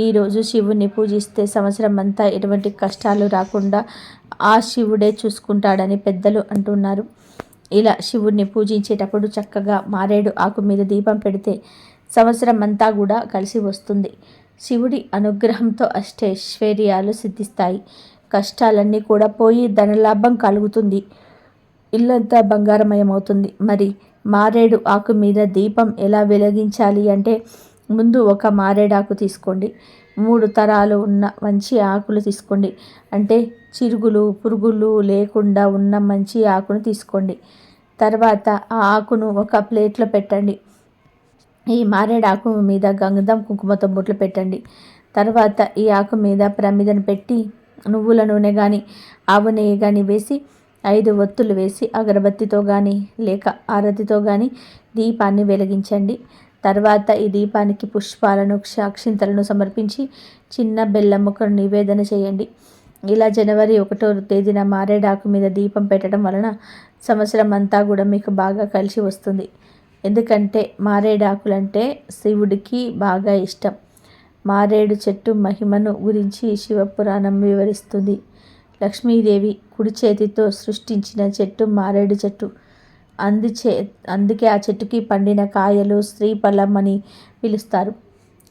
ఈరోజు శివుణ్ణి పూజిస్తే సంవత్సరం అంతా ఎటువంటి కష్టాలు రాకుండా ఆ శివుడే చూసుకుంటాడని పెద్దలు అంటున్నారు. ఇలా శివుణ్ణి పూజించేటప్పుడు చక్కగా మారేడు ఆకు మీద దీపం పెడితే సంవత్సరం అంతా కూడా కలిసి వస్తుంది. శివుడి అనుగ్రహంతో అష్టైశ్వర్యాలు సిద్ధిస్తాయి. కష్టాలన్నీ కూడా పోయి ధనలాభం కలుగుతుంది. ఇల్లంతా బంగారమయమవుతుంది. మరి మారేడు ఆకు మీద దీపం ఎలా వెలిగించాలి అంటే, ముందు ఒక మారేడాకు తీసుకోండి. 3 తరాలు ఉన్న మంచి ఆకులు తీసుకోండి. అంటే చిరుగులు పురుగులు లేకుండా ఉన్న మంచి ఆకును తీసుకోండి. తర్వాత ఆ ఆకును ఒక ప్లేట్లో పెట్టండి. ఈ మారేడాకు మీద గంధం కుంకుమతో బొట్లు పెట్టండి. తర్వాత ఈ ఆకు మీద ప్రమిదను పెట్టి నువ్వుల నూనె కానీ ఆవు నెయ్యి కానీ వేసి 5 ఒత్తులు వేసి అగరబత్తితో కానీ లేక ఆరతితో కానీ దీపాన్ని వెలిగించండి. తర్వాత ఈ దీపానికి పుష్పాలను అక్షింతలను సమర్పించి చిన్న బెల్లం ముక్కను నివేదన చేయండి. ఇలా జనవరి 1వ తేదీన మారేడాకు మీద దీపం పెట్టడం వలన సంవత్సరం అంతా కూడా మీకు బాగా కలిసి వస్తుంది. ఎందుకంటే మారేడాకులంటే శివుడికి బాగా ఇష్టం. మారేడు చెట్టు మహిమను గురించి శివపురాణం వివరిస్తుంది. లక్ష్మీదేవి కుడి చేతితో సృష్టించిన చెట్టు మారేడు చెట్టు. అందుకే ఆ చెట్టుకి పండిన కాయలు శ్రీఫలం అని పిలుస్తారు.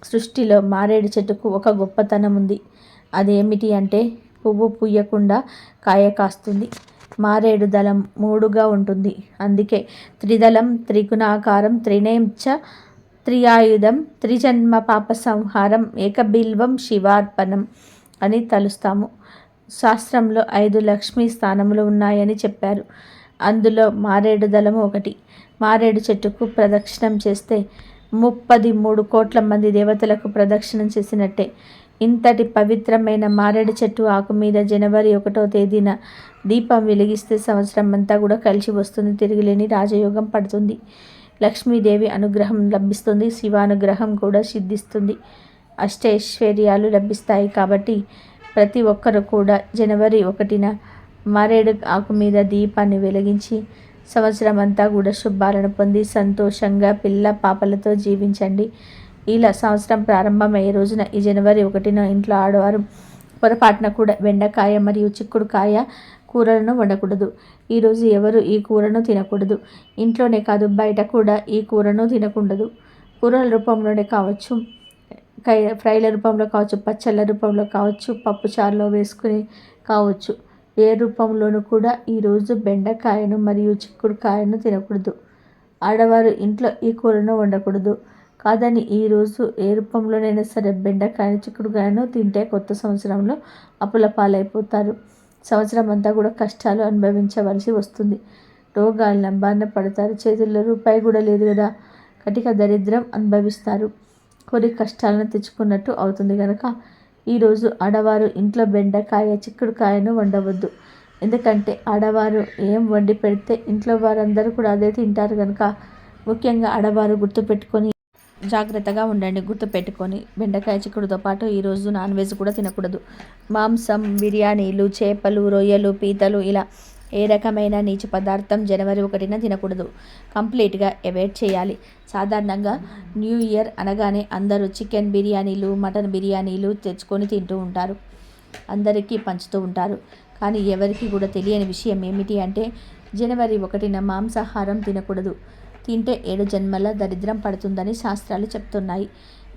సృష్టిలో మారేడు చెట్టుకు ఒక గొప్పతనం ఉంది. అదేమిటి అంటే పువ్వు పూయకుండా కాయ కాస్తుంది. మారేడు దళం 3గా ఉంటుంది. అందుకే త్రిదళం త్రిగుణాకారం త్రినేం చ త్రియాయుధం త్రిజన్మ పాప సంహారం ఏకబిల్వం శివార్పణం అని తలుస్తాము. శాస్త్రంలో 5 లక్ష్మీ స్థానములు ఉన్నాయని చెప్పారు. అందులో మారేడు దళము ఒకటి. మారేడు చెట్టుకు ప్రదక్షిణం చేస్తే 33 కోట్ల మంది దేవతలకు ప్రదక్షిణం చేసినట్టే. ఇంతటి పవిత్రమైన మారేడు చెట్టు ఆకు మీద జనవరి 1వ తేదీన దీపం వెలిగిస్తే సంవత్సరం అంతా కూడా కలిసి వస్తుంది. తిరిగిలేని రాజయోగం పడుతుంది. లక్ష్మీదేవి అనుగ్రహం లభిస్తుంది. శివానుగ్రహం కూడా సిద్ధిస్తుంది. అష్టైశ్వర్యాలు లభిస్తాయి. కాబట్టి ప్రతి ఒక్కరు కూడా జనవరి 1న మారేడు ఆకు మీద దీపాన్ని వెలిగించి సంవత్సరం అంతా కూడా శుభాలను పొంది సంతోషంగా పిల్ల పాపలతో జీవించండి. ఇలా సంవత్సరం ప్రారంభమయ్యే రోజున ఈ జనవరి 1న ఇంట్లో ఆడవారు పొరపాటున కూడా బెండకాయ మరియు చిక్కుడుకాయ కూరలను వండకూడదు. ఈరోజు ఎవరు ఈ కూరను తినకూడదు. ఇంట్లోనే కాదు బయట కూడా ఈ కూరను తినకూడదు. కూరల రూపంలోనే కావచ్చు, ఫ్రైల రూపంలో కావచ్చు, పచ్చళ్ళ రూపంలో కావచ్చు, పప్పు చారులో వేసుకుని కావచ్చు, ఏ రూపంలోనూ కూడా ఈరోజు బెండకాయను మరియు చిక్కుడుకాయను తినకూడదు. ఆడవారు ఇంట్లో ఈ కూరను వండకూడదు. కాదని ఈరోజు ఏ రూపంలోనైనా సరే బెండకాయను చిక్కుడుకాయను తింటే కొత్త సంవత్సరంలో అప్పుల పాలైపోతారు. సంవత్సరం అంతా కూడా కష్టాలు అనుభవించవలసి వస్తుంది. రోగాల బారిన పడతారు. చేతుల్లో రూపాయి కూడా లేదు కదా, కటిక దరిద్రం అనుభవిస్తారు. కొన్ని కష్టాలను తెచ్చుకున్నట్టు అవుతుంది. కనుక ఈరోజు ఆడవారు ఇంట్లో బెండకాయ చిక్కుడుకాయను వండవద్దు. ఎందుకంటే ఆడవారు ఏం వండి పెడితే ఇంట్లో వారందరూ కూడా అదే తింటారు. కనుక ముఖ్యంగా ఆడవారు గుర్తుపెట్టుకొని జాగ్రత్తగా ఉండండి. గుర్తుపెట్టుకొని బెండకాయ చిక్కుడుతో పాటు ఈరోజు నాన్ వెజ్ కూడా తినకూడదు. మాంసం, బిర్యానీలు, చేపలు, రొయ్యలు, పీతలు ఇలా ఏ రకమైన నీచు పదార్థం జనవరి 1న తినకూడదు. కంప్లీట్గా అవాయిడ్ చేయాలి. సాధారణంగా న్యూ ఇయర్ అనగానే అందరూ చికెన్ బిర్యానీలు, మటన్ బిర్యానీలు తెచ్చుకొని తింటూ ఉంటారు. అందరికీ పంచుతూ ఉంటారు. కానీ ఎవరికి కూడా తెలియని విషయం ఏమిటి అంటే జనవరి 1న మాంసాహారం తినకూడదు. తింటే 7 జన్మల దరిద్రం పడుతుందని శాస్త్రాలు చెప్తున్నాయి.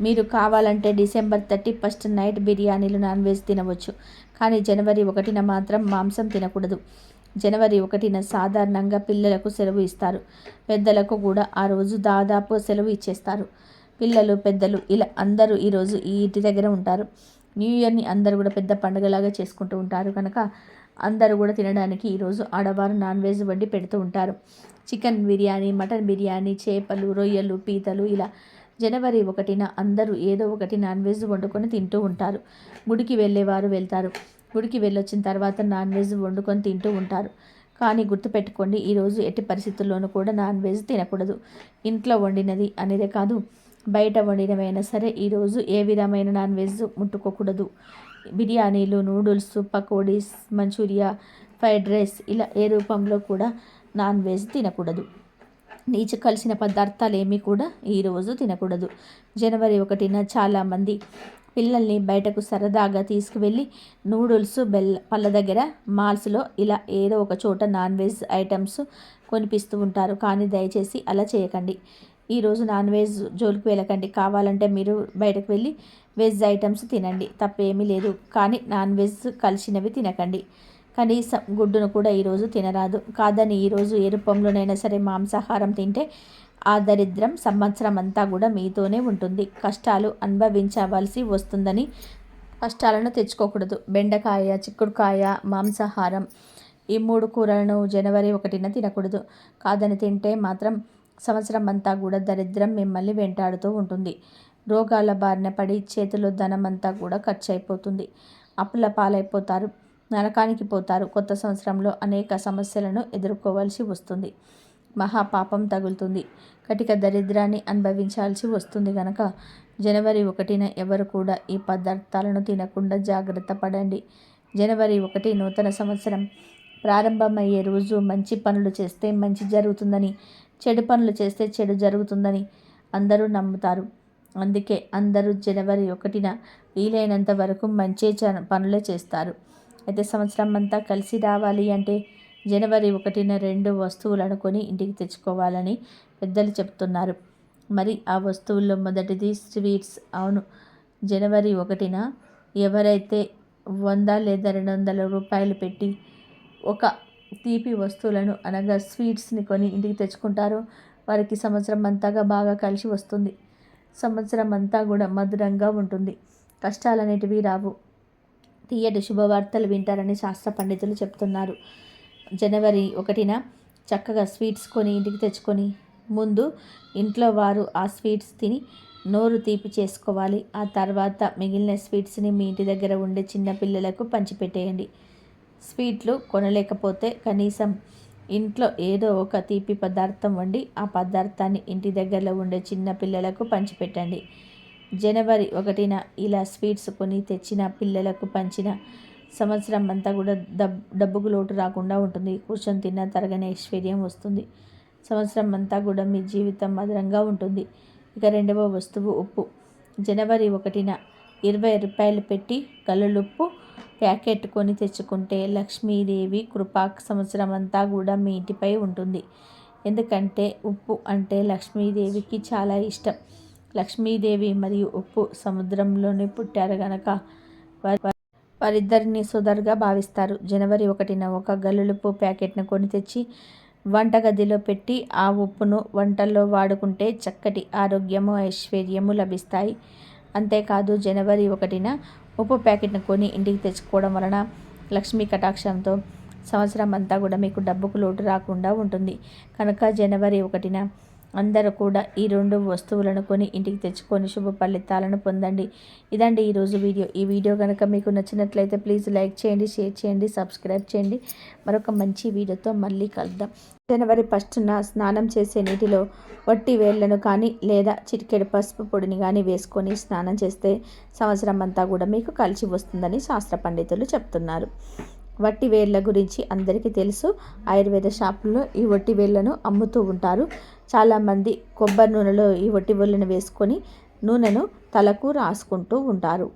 మీరు కావాలంటే డిసెంబర్ 31 నైట్ బిర్యానీలు, నాన్ వెజ్ తినవచ్చు. కానీ జనవరి 1న మాత్రం మాంసం తినకూడదు. జనవరి 1న సాధారణంగా పిల్లలకు సెలవు ఇస్తారు. పెద్దలకు కూడా ఆ రోజు దాదాపు సెలవు ఇచ్చేస్తారు. పిల్లలు, పెద్దలు ఇలా అందరూ ఈరోజు ఈ ఇంటి దగ్గర ఉంటారు. న్యూ ఇయర్ని అందరూ కూడా పెద్ద పండుగలాగా చేసుకుంటూ ఉంటారు. కనుక అందరూ కూడా తినడానికి ఈరోజు ఆడవారు నాన్ వెజ్ వండి పెడుతూ ఉంటారు. చికెన్ బిర్యానీ, మటన్ బిర్యానీ, చేపలు, రొయ్యలు, పీతలు ఇలా జనవరి 1న అందరూ ఏదో ఒకటి నాన్ వెజ్ వండుకొని తింటూ ఉంటారు. గుడికి వెళ్ళేవారు వెళ్తారు. గుడికి వెళ్ళొచ్చిన తర్వాత నాన్ వెజ్ వండుకొని తింటూ ఉంటారు. కానీ గుర్తుపెట్టుకోండి, ఈరోజు ఎట్టి పరిస్థితుల్లోనూ కూడా నాన్ వెజ్ తినకూడదు. ఇంట్లో వండినది అనేదే కాదు, బయట వండినవైనా సరే ఈరోజు ఏ విధమైన నాన్ వెజ్ ముట్టుకోకూడదు. బిర్యానీలు, noodles, pakodis, Manchuria, fried rice ఇలా ఏ రూపంలో కూడా నాన్ వెజ్ తినకూడదు. నీచు కలిసిన పదార్థాలు ఏమీ కూడా ఈరోజు తినకూడదు. జనవరి 1న చాలామంది పిల్లల్ని బయటకు సరదాగా తీసుకువెళ్ళి నూడిల్స్ పళ్ళ దగ్గర మాల్స్లో ఇలా ఏదో ఒక చోట నాన్ వెజ్ ఐటమ్స్ కొనిపిస్తూ ఉంటారు. కానీ దయచేసి అలా చేయకండి. ఈరోజు నాన్ వెజ్ జోలికి వెళ్ళకండి. కావాలంటే మీరు బయటకు వెళ్ళి వెజ్ ఐటమ్స్ తినండి, తప్పేమీ లేదు. కానీ నాన్ వెజ్ కలిసినవి తినకండి. కనీసం గుడ్డును కూడా ఈరోజు తినరాదు. కాదని ఈరోజు ఏ రూపంలోనైనా సరే మాంసాహారం తింటే ఆ దరిద్రం సంవత్సరం అంతా కూడా మీతోనే ఉంటుంది. కష్టాలు అనుభవించవలసి వస్తుందని కష్టాలను తెచ్చుకోకూడదు. బెండకాయ, చిక్కుడుకాయ, మాంసాహారం ఈ 3 కూరలను జనవరి 1న తినకూడదు. కాదని తింటే మాత్రం సంవత్సరం అంతా కూడా దరిద్రం మిమ్మల్ని వెంటాడుతూ ఉంటుంది. రోగాల బారిన పడి చేతిలో ధనం అంతా కూడా ఖర్చు అయిపోతుంది. అప్పుల పాలైపోతారు, నరకానికి పోతారు. కొత్త సంవత్సరంలో అనేక సమస్యలను ఎదుర్కోవాల్సి వస్తుంది. మహాపాపం తగులుతుంది. కటిక దరిద్రాన్ని అనుభవించాల్సి వస్తుంది. కనుక జనవరి 1న ఎవరు కూడా ఈ పదార్థాలను తినకుండా జాగ్రత్త పడండి. జనవరి 1 నూతన సంవత్సరం ప్రారంభమయ్యే రోజు. మంచి పనులు చేస్తే మంచి జరుగుతుందని, చెడు పనులు చేస్తే చెడు జరుగుతుందని అందరూ నమ్ముతారు. అందుకే అందరూ జనవరి 1న వీలైనంత వరకు మంచి పనులే చేస్తారు. అయితే సంవత్సరం అంతా కలిసి రావాలి అంటే జనవరి 1న 2 వస్తువులను కొని ఇంటికి తెచ్చుకోవాలని పెద్దలు చెప్తున్నారు. మరి ఆ వస్తువుల్లో మొదటిది స్వీట్స్. అవును, జనవరి 1న ఎవరైతే 100 లేదా 200 రూపాయలు పెట్టి ఒక తీపి వస్తువులను అనగా స్వీట్స్ని కొని ఇంటికి తెచ్చుకుంటారో వారికి సంవత్సరం అంతాగా బాగా కలిసి వస్తుంది. సంవత్సరం అంతా కూడా మధురంగా ఉంటుంది. కష్టాలనేటివి రావు. తీయటి శుభవార్తలు వింటారని శాస్త్ర పండితులు చెప్తున్నారు. జనవరి 1న చక్కగా స్వీట్స్ కొని ఇంటికి తెచ్చుకొని ముందు ఇంట్లో వారు ఆ స్వీట్స్ తిని నోరు తీపి చేసుకోవాలి. ఆ తర్వాత మిగిలిన స్వీట్స్ని మీ ఇంటి దగ్గర ఉండే చిన్న పిల్లలకు పంచిపెట్టేయండి. స్వీట్లు కొనలేకపోతే కనీసం ఇంట్లో ఏదో ఒక తీపి పదార్థం వండి ఆ పదార్థాన్ని ఇంటి దగ్గరలో ఉండే చిన్న పిల్లలకు పంచిపెట్టండి. జనవరి 1న ఇలా స్వీట్స్ కొని తెచ్చిన పిల్లలకు పంచిన సంవత్సరం అంతా కూడా డబ్బుకు లోటు రాకుండా ఉంటుంది. కూర్చొని తిన్న తరగని ఐశ్వర్యం వస్తుంది. సంవత్సరం అంతా కూడా మీ జీవితం మధురంగా ఉంటుంది. ఇక 2వ వస్తువు ఉప్పు. జనవరి 1న 20 రూపాయలు పెట్టి కల్లులుప్పు ప్యాకెట్ కొని తెచ్చుకుంటే లక్ష్మీదేవి కృప సంవత్సరం అంతా కూడా మీ ఇంటిపై ఉంటుంది. ఎందుకంటే ఉప్పు అంటే లక్ష్మీదేవికి చాలా ఇష్టం. లక్ష్మీదేవి మరియు ఉప్పు సముద్రంలోనే పుట్టారు గనక వారిద్దరిని సోదరుగా భావిస్తారు. జనవరి 1న ఒక గల్లులుప్పు ప్యాకెట్ను కొని తెచ్చి వంటగదిలో పెట్టి ఆ ఉప్పును వంటల్లో వాడుకుంటే చక్కటి ఆరోగ్యము, ఐశ్వర్యము లభిస్తాయి. అంతేకాదు జనవరి 1న ఉప్పు ప్యాకెట్ను కొని ఇంటికి తెచ్చుకోవడం వలన లక్ష్మీ కటాక్షంతో సంవత్సరం అంతా కూడా మీకు డబ్బుకు లోటు రాకుండా ఉంటుంది. కనుక జనవరి 1న అందరూ కూడా ఈ 2 వస్తువులను కొని ఇంటికి తెచ్చుకొని శుభ ఫలితాలను పొందండి. ఇదండి ఈరోజు వీడియో. ఈ వీడియో కనుక మీకు నచ్చినట్లయితే ప్లీజ్ లైక్ చేయండి, షేర్ చేయండి, సబ్స్క్రైబ్ చేయండి. మరొక మంచి వీడియోతో మళ్ళీ కలుద్దాం. జనవరి 1న స్నానం చేసే నీటిలో వట్టి వేళ్లను కానీ లేదా చిటికెడు పసుపు పొడిని కానీ వేసుకొని స్నానం చేస్తే సంవత్సరం అంతా కూడా మీకు కలిసి వస్తుందని శాస్త్ర పండితులు చెప్తున్నారు. వట్టి వేళ్ళ గురించి అందరికీ తెలుసు. ఆయుర్వేద షాపుల్లో ఈ వట్టి వేళ్లను అమ్ముతూ ఉంటారు. చాలామంది కొబ్బరి నూనెలో ఈ వట్టి వేళ్ళను వేసుకొని నూనెను తలకు రాసుకుంటూ ఉంటారు.